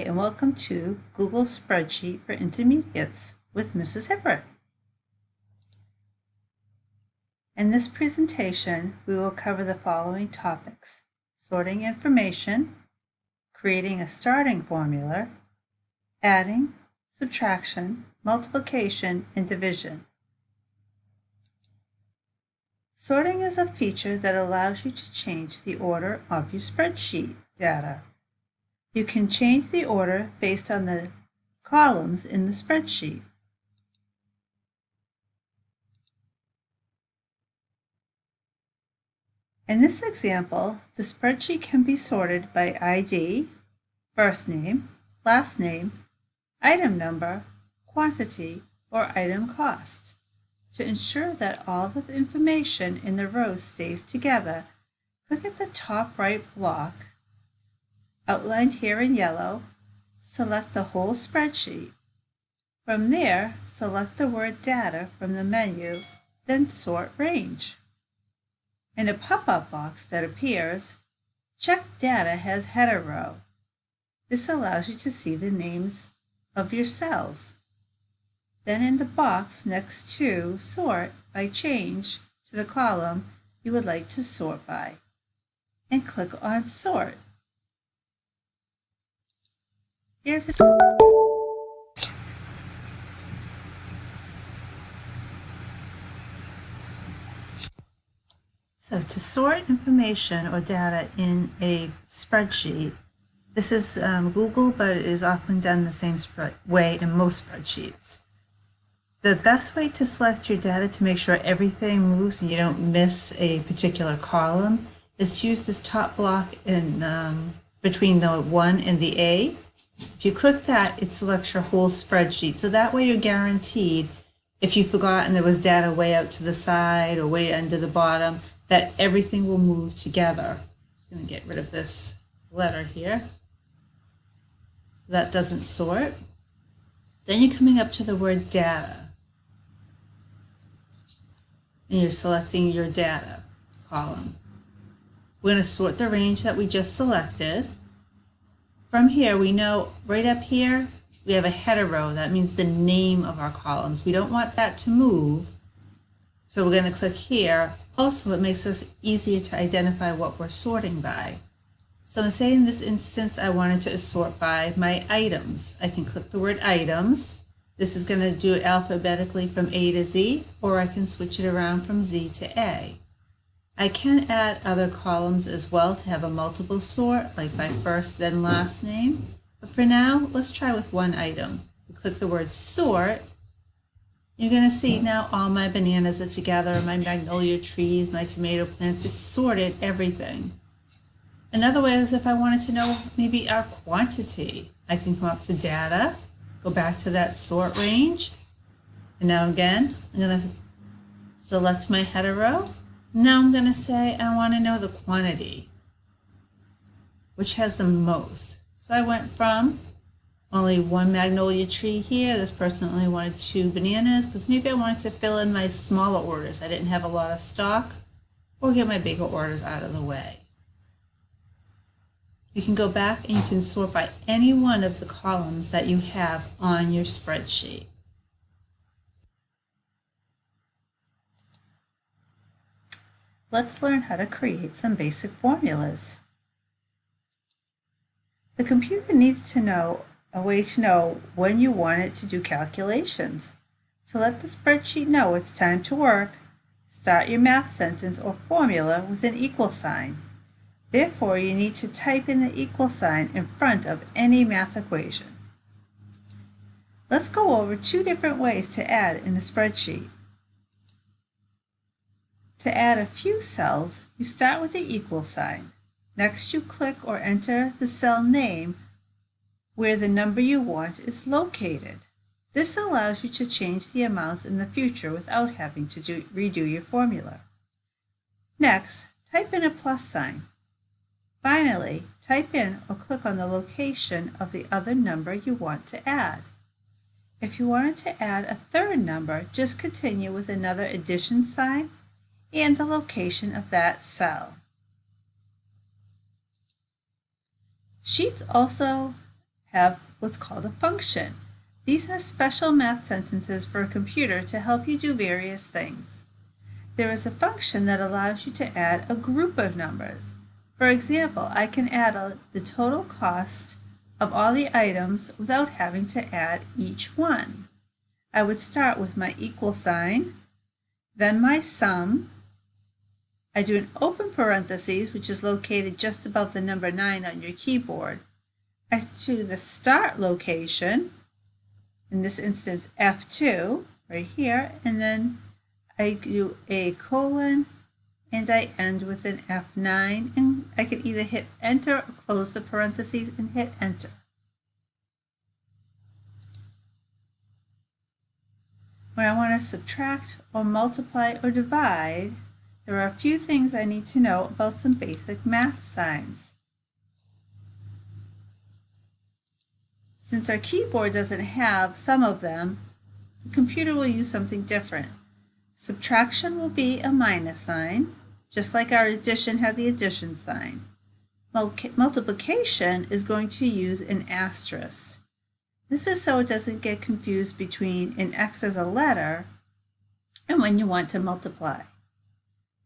and welcome to Google Spreadsheet for Intermediates with Mrs. Hibbert. In this presentation, we will cover the following topics: sorting information, creating a starting formula, adding, subtraction, multiplication, and division. Sorting is a feature that allows you to change the order of your spreadsheet data. You can change the order based on the columns in the spreadsheet. In this example, the spreadsheet can be sorted by ID, first name, last name, item number, quantity, or item cost. To ensure that all the information in the rows stays together, click at the top right block, outlined here in yellow. Select the whole spreadsheet. From there, select the word Data from the menu, then Sort Range. In a pop-up box that appears, check Data has header row. This allows you to see the names of your cells. Then in the box next to Sort by Change to the column you would like to sort by, and click on Sort. Here's a So to sort information or data in a spreadsheet, this is Google, but it is often done the same way in most spreadsheets. The best way to select your data to make sure everything moves and you don't miss a particular column is to use this top block in between the 1 and the A. If you click that, it selects your whole spreadsheet. So that way you're guaranteed, if you forgot and there was data way out to the side or way under the bottom, that everything will move together. I'm just going to get rid of this letter here. So that doesn't sort. Then you're coming up to the word data. And you're selecting your data column. We're going to sort the range that we just selected. From here, we know right up here, we have a header row. That means the name of our columns. We don't want that to move. So we're going to click here. Also, it makes us easier to identify what we're sorting by. So say in this instance, I wanted to sort by my items. I can click the word items. This is going to do it alphabetically from A to Z, or I can switch it around from Z to A. I can add other columns as well to have a multiple sort, like by first then last name. But for now, let's try with one item. We click the word sort. You're going to see now all my bananas are together, my magnolia trees, my tomato plants. It's sorted everything. Another way is if I wanted to know maybe our quantity. I can come up to data, go back to that sort range, and now again, I'm going to select my header row. Now I'm going to say I want to know the quantity, which has the most. So I went from only one magnolia tree here. This person only wanted 2 bananas because maybe I wanted to fill in my smaller orders. I didn't have a lot of stock, or get my bigger orders out of the way. You can go back and you can sort by any one of the columns that you have on your spreadsheet. Let's learn how to create some basic formulas. The computer needs to know a way to know when you want it to do calculations. To let the spreadsheet know it's time to work, start your math sentence or formula with an equal sign. Therefore, you need to type in the equal sign in front of any math equation. Let's go over 2 different ways to add in a spreadsheet. To add a few cells, you start with the equal sign. Next, you click or enter the cell name where the number you want is located. This allows you to change the amounts in the future without having to redo your formula. Next, type in a plus sign. Finally, type in or click on the location of the other number you want to add. If you wanted to add a third number, just continue with another addition sign and the location of that cell. Sheets also have what's called a function. These are special math sentences for a computer to help you do various things. There is a function that allows you to add a group of numbers. For example, I can add the total cost of all the items without having to add each one. I would start with my equal sign, then my sum. I do an open parentheses, which is located just above the number 9 on your keyboard. I do the start location, in this instance F2, right here, and then I do a colon, and I end with an F9, and I can either hit enter or close the parentheses and hit enter. When I want to subtract or multiply or divide, there are a few things I need to know about some basic math signs. Since our keyboard doesn't have some of them, the computer will use something different. Subtraction will be a minus sign, just like our addition had the addition sign. Multiplication is going to use an asterisk. This is so it doesn't get confused between an X as a letter and when you want to multiply.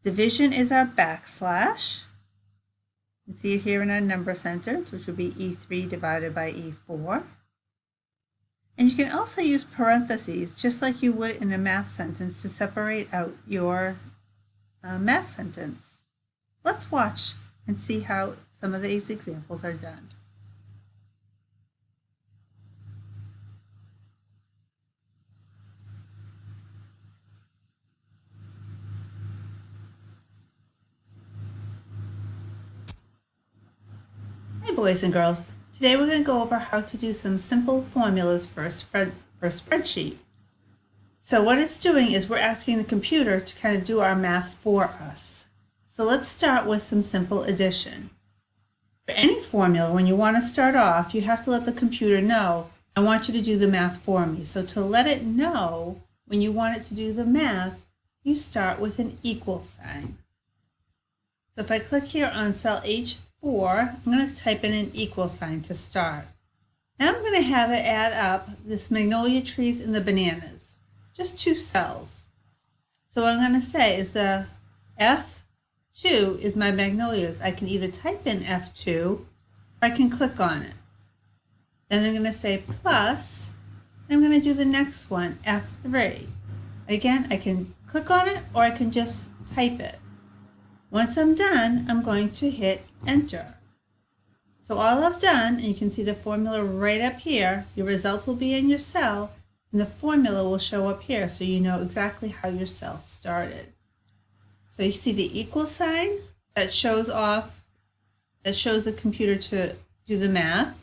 Division is our backslash. You can see it here in our number sentence, which would be E3 divided by E4. And you can also use parentheses, just like you would in a math sentence, to separate out your math sentence. Let's watch and see how some of these examples are done. Hey boys and girls, today we're going to go over how to do some simple formulas for a spreadsheet. So what it's doing is we're asking the computer to kind of do our math for us. So let's start with some simple addition. For any formula, when you want to start off, you have to let the computer know, I want you to do the math for me. So to let it know when you want it to do the math, you start with an equal sign. So if I click here on cell H4, I'm going to type in an equal sign to start. Now I'm going to have it add up this magnolia trees and the bananas, just 2 cells. So what I'm going to say is the F2 is my magnolias. I can either type in F2 or I can click on it. Then I'm going to say plus, and I'm going to do the next one, F3. Again, I can click on it or I can just type it. Once I'm done, I'm going to hit enter. So all I've done, and you can see the formula right up here, your results will be in your cell, and the formula will show up here so you know exactly how your cell started. So you see the equal sign that shows the computer to do the math.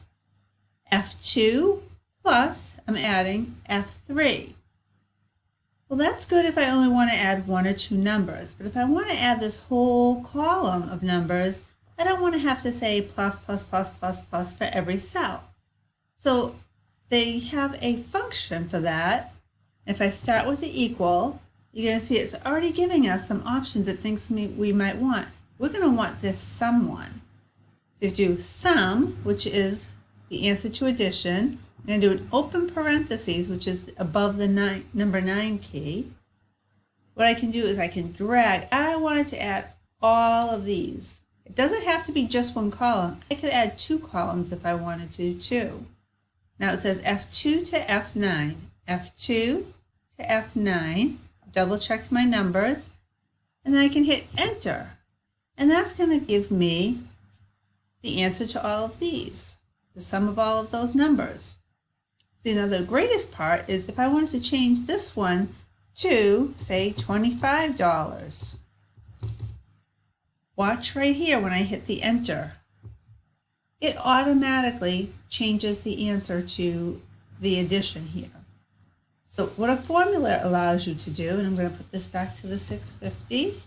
F2 plus, I'm adding F3. Well, that's good if I only want to add 1 or 2 numbers, but if I want to add this whole column of numbers, I don't want to have to say plus, plus, plus, plus, plus for every cell. So they have a function for that. If I start with the equal, you're going to see it's already giving us some options of things we might want. We're going to want this sum one. So you do sum, which is the answer to addition. I'm going to do an open parentheses, which is above the number 9 key. What I can do is I can drag. I wanted to add all of these. It doesn't have to be just one column. I could add 2 columns if I wanted to, too. Now it says F2 to F9. F2 to F9. Double check my numbers. And then I can hit enter. And that's going to give me the answer to all of these, the sum of all of those numbers. See, now the greatest part is if I wanted to change this one to, say, $25. Watch right here when I hit the enter. It automatically changes the answer to the addition here. So what a formula allows you to do, and I'm going to put this back to the 650,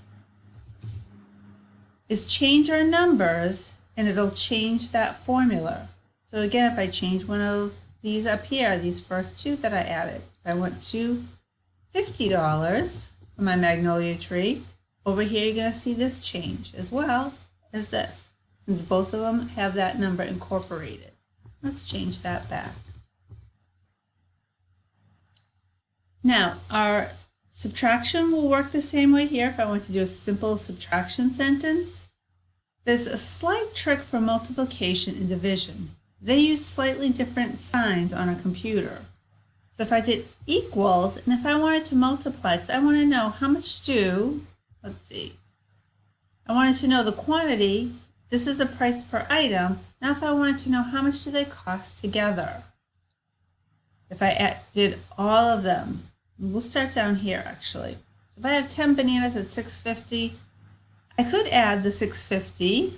is change our numbers and it'll change that formula. So again, if I change one of these up here, these first 2 that I added, I went to $50 for my magnolia tree. Over here, you're going to see this change as well as this, since both of them have that number incorporated. Let's change that back. Now, our subtraction will work the same way here if I want to do a simple subtraction sentence. There's a slight trick for multiplication and division. They use slightly different signs on a computer. So if I did equals, and if I wanted to multiply, because I want to know how much let's see, I wanted to know the quantity, this is the price per item. Now if I wanted to know how much do they cost together, if I did all of them, we'll start down here actually. So if I have 10 bananas at $6.50, I could add the $6.50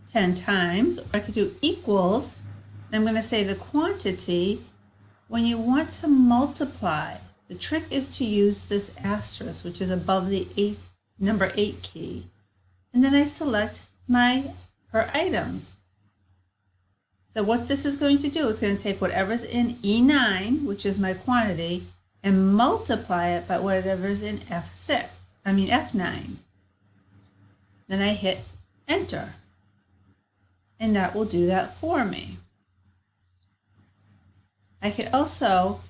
10 times, or I could do equals, and I'm going to say the quantity. When you want to multiply, the trick is to use this asterisk, which is above the number 8 key. And then I select my per items. So what this is going to do, it's going to take whatever's in E9, which is my quantity, and multiply it by whatever's in F9. Then I hit enter. And that will do that for me. I could also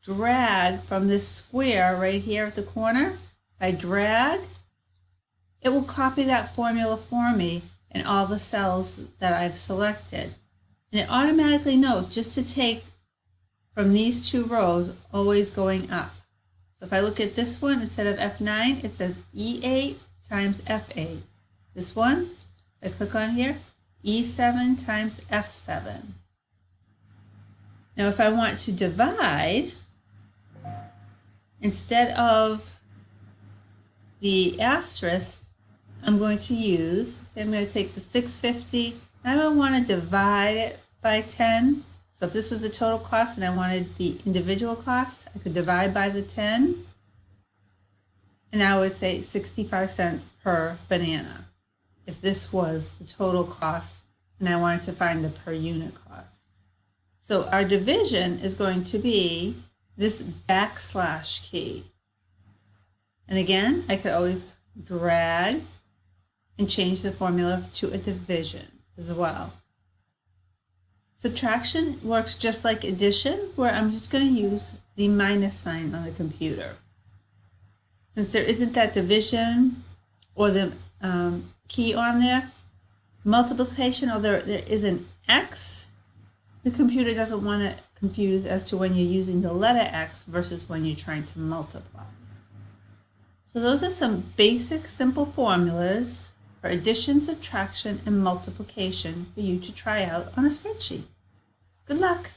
drag from this square right here at the corner. If I drag, it will copy that formula for me in all the cells that I've selected. And it automatically knows just to take from these two rows, always going up. So if I look at this one, instead of F9, it says E8 times F8. This one, I click on here, E7 times F7. Now if I want to divide, instead of the asterisk, I'm going to use, say I'm going to take the $6.50, and I want to divide it by 10. So if this was the total cost and I wanted the individual cost, I could divide by the 10. And I would say 65 cents per banana if this was the total cost and I wanted to find the per unit cost. So our division is going to be this backslash key. And again, I could always drag and change the formula to a division as well. Subtraction works just like addition, where I'm just going to use the minus sign on the computer. Since there isn't that division or the key on there, multiplication, or there is an X, the computer doesn't want to confuse as to when you're using the letter X versus when you're trying to multiply. So those are some basic simple formulas for addition, subtraction, and multiplication for you to try out on a spreadsheet. Good luck!